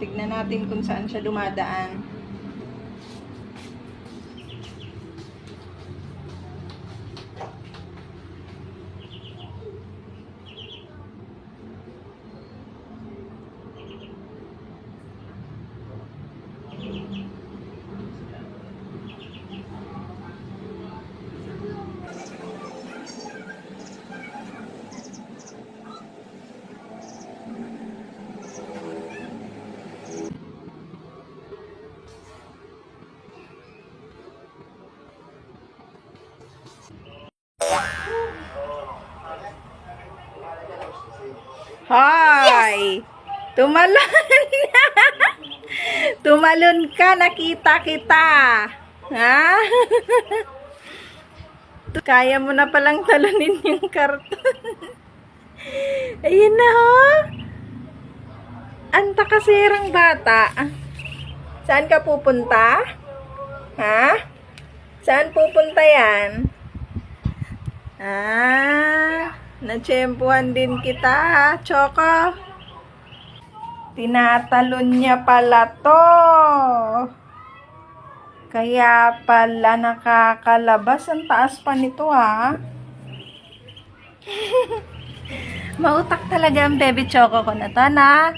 Tignan natin kung saan siya dumadaan. Hi! Tumalon! Tumalon ka, nakita kita. Ha? Kaya mo na palang talunin yung karton. Ayun na ho. Anta kasirang bata. Saan ka pupunta? Ha? Saan pupunta yan? Natsyempuhan din kita, ha, Choco. Tinatalon niya pala to. Kaya pala nakakalabas. Ang taas pa nito, ha. Mautak talaga ang baby Choco ko na to, na.